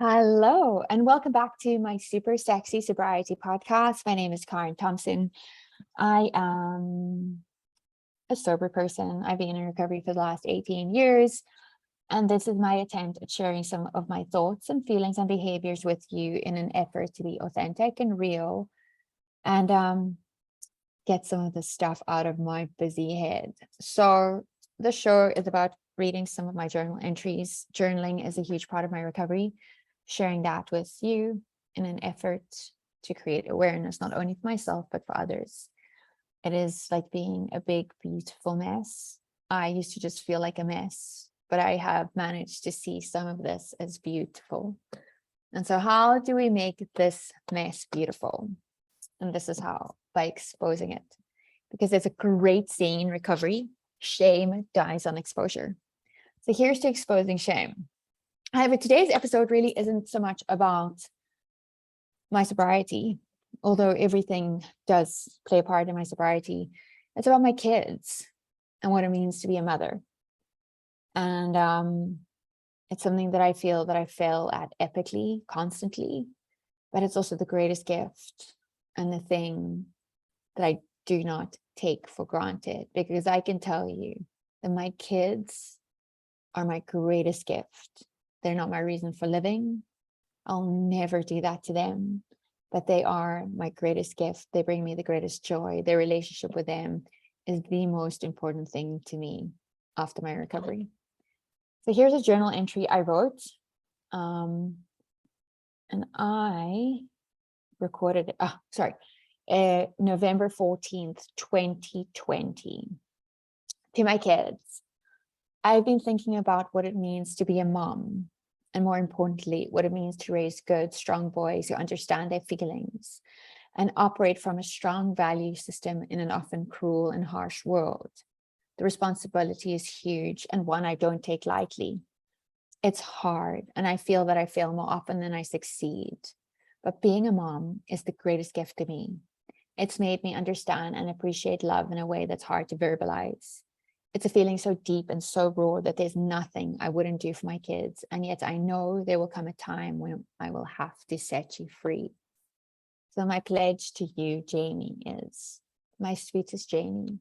Hello, and welcome back to my Super Sexy Sobriety podcast. My name is Karen Thompson. I am a sober person. I've been in recovery for the last 18 years, and this is my attempt at sharing some of my thoughts and feelings and behaviors with you in an effort to be authentic and real and get some of the stuff out of my busy head. So, the show is about reading some of my journal entries. Journaling is a huge part of my recovery. Sharing that with you in an effort to create awareness, not only for myself, but for others. It is like being a big, beautiful mess. I used to just feel like a mess, but I have managed to see some of this as beautiful. And so, how do we make this mess beautiful? And this is how, by exposing it. Because there's a great saying in recovery: shame dies on exposure. So, here's to exposing shame. However, today's episode really isn't so much about my sobriety, although everything does play a part in my sobriety. It's about my kids and what it means to be a mother. And it's something that I feel that I fail at epically, constantly, but it's also the greatest gift and the thing that I do not take for granted, because I can tell you that my kids are my greatest gift. They're not my reason for living. I'll never do that to them, but they are my greatest gift. They bring me the greatest joy. Their relationship with them is the most important thing to me after my recovery. So here's a journal entry I wrote. And I recorded it, November 14th, 2020. To my kids. I've been thinking about what it means to be a mom, and more importantly, what it means to raise good, strong boys who understand their feelings and operate from a strong value system in an often cruel and harsh world. The responsibility is huge and one I don't take lightly. It's hard, and I feel that I fail more often than I succeed. But being a mom is the greatest gift to me. It's made me understand and appreciate love in a way that's hard to verbalize. It's a feeling so deep and so raw that there's nothing I wouldn't do for my kids. And yet I know there will come a time when I will have to set you free. So my pledge to you, Jamie, is, my sweetest Jamie,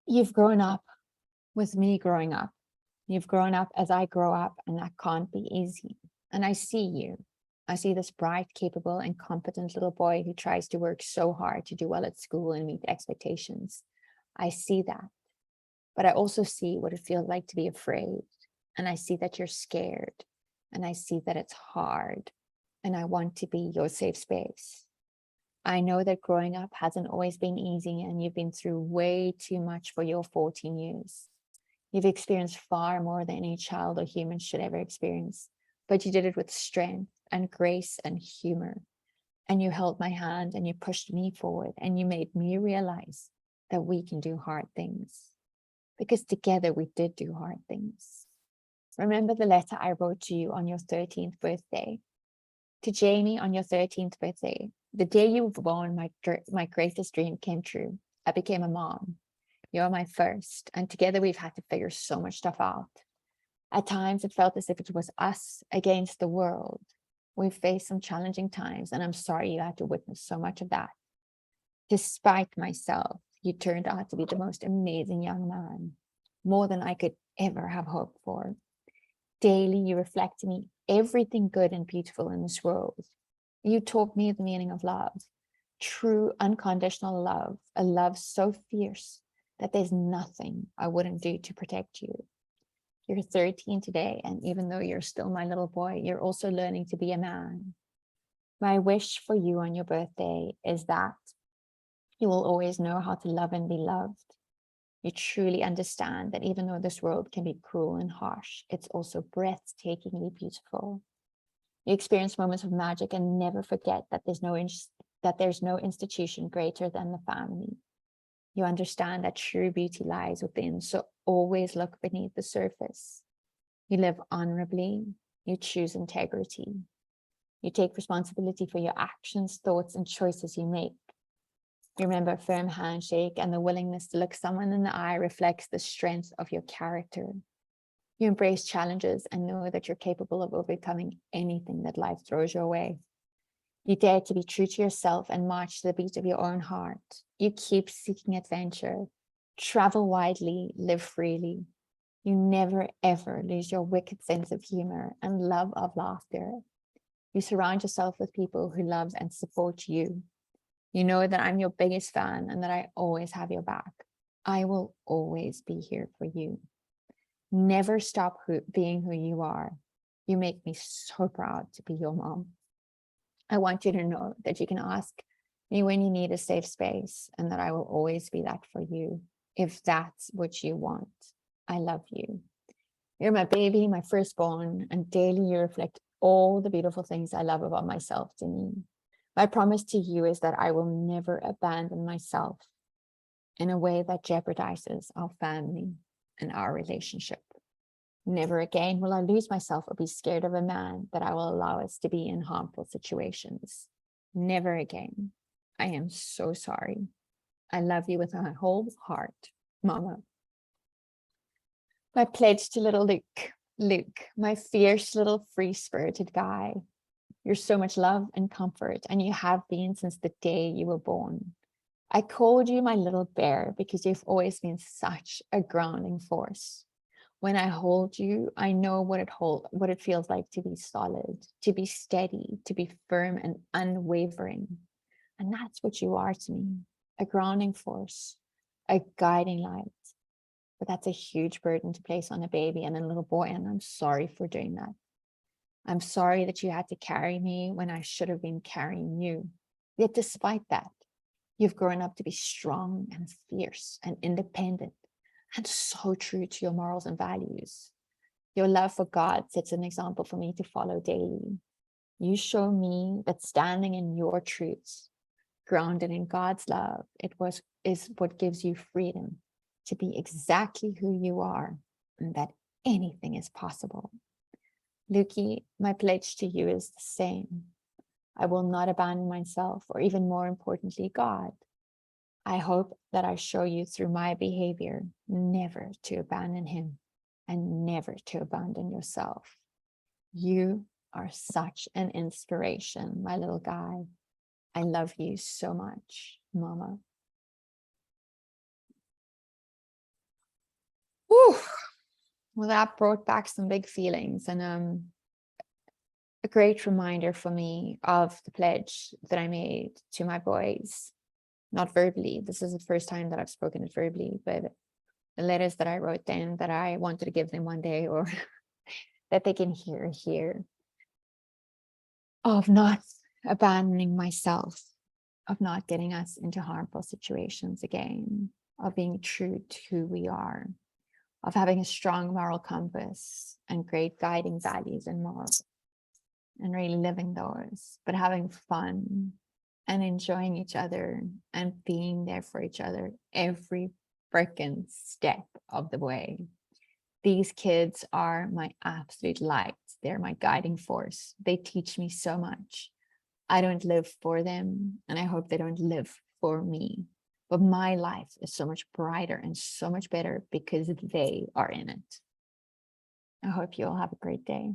you've grown up with me growing up. You've grown up as I grow up, and that can't be easy. And I see you. I see this bright, capable, and competent little boy who tries to work so hard to do well at school and meet expectations. I see that, but I also see what it feels like to be afraid. And I see that you're scared, and I see that it's hard, and I want to be your safe space. I know that growing up hasn't always been easy, and you've been through way too much for your 14 years. You've experienced far more than any child or human should ever experience, but you did it with strength and grace and humor. And you held my hand and you pushed me forward, and you made me realize that we can do hard things, because together we did do hard things. Remember the letter I wrote to you on your 13th birthday? To Jamie, on your 13th birthday, the day you were born, my greatest dream came true. I became a mom. You're my first, and together we've had to figure so much stuff out. At times it felt as if it was us against the world. We've faced some challenging times, and I'm sorry you had to witness so much of that. Despite myself, you turned out to be the most amazing young man, more than I could ever have hoped for. Daily, you reflect to me everything good and beautiful in this world. You taught me the meaning of love, true unconditional love, a love so fierce that there's nothing I wouldn't do to protect you. You're 13 today, and even though you're still my little boy, you're also learning to be a man. My wish for you on your birthday is that you will always know how to love and be loved. You truly understand that even though this world can be cruel and harsh, it's also breathtakingly beautiful. You experience moments of magic and never forget that there's no institution greater than the family. You understand that true beauty lies within, so always look beneath the surface. You live honorably. You choose integrity. You take responsibility for your actions, thoughts, and choices you make. You remember a firm handshake, and the willingness to look someone in the eye reflects the strength of your character. You embrace challenges and know that you're capable of overcoming anything that life throws your way. You dare to be true to yourself and march to the beat of your own heart. You keep seeking adventure, travel widely, live freely. You never ever lose your wicked sense of humor and love of laughter. You surround yourself with people who love and support you. You know that I'm your biggest fan and that I always have your back. I will always be here for you. Never stop being who you are. You make me so proud to be your mom. I want you to know that you can ask me when you need a safe space and that I will always be that for you if that's what you want. I love you. You're my baby, my firstborn, and daily you reflect all the beautiful things I love about myself to me. My promise to you is that I will never abandon myself in a way that jeopardizes our family and our relationship. Never again will I lose myself or be scared of a man that I will allow us to be in harmful situations. Never again. I am so sorry. I love you with my whole heart, Mama. My pledge to little Luke. Luke, my fierce little free-spirited guy. You're so much love and comfort, and you have been since the day you were born. I called you my little bear because you've always been such a grounding force. When I hold you, I know what it feels like to be solid, to be steady, to be firm and unwavering. And that's what you are to me, a grounding force, a guiding light. But that's a huge burden to place on a baby and a little boy, and I'm sorry for doing that. I'm sorry that you had to carry me when I should have been carrying you. Yet despite that, you've grown up to be strong and fierce and independent and so true to your morals and values. Your love for God sets an example for me to follow daily. You show me that standing in your truths, grounded in God's love, is what gives you freedom to be exactly who you are and that anything is possible. Lukey, my pledge to you is the same. I will not abandon myself, or even more importantly, God. I hope that I show you through my behavior never to abandon him and never to abandon yourself. You are such an inspiration, my little guy. I love you so much, Mama. Whew. Well, that brought back some big feelings and a great reminder for me of the pledge that I made to my boys. Not verbally. This is the first time that I've spoken it verbally, but the letters that I wrote down that I wanted to give them one day, or that they can hear here, of not abandoning myself, of not getting us into harmful situations again, of being true to who we are, of having a strong moral compass and great guiding values and morals, and really living those, but having fun and enjoying each other and being there for each other every freaking step of the way. These kids are my absolute light. They're my guiding force. They teach me so much. I don't live for them, and I hope they don't live for me. But my life is so much brighter and so much better because they are in it. I hope you all have a great day.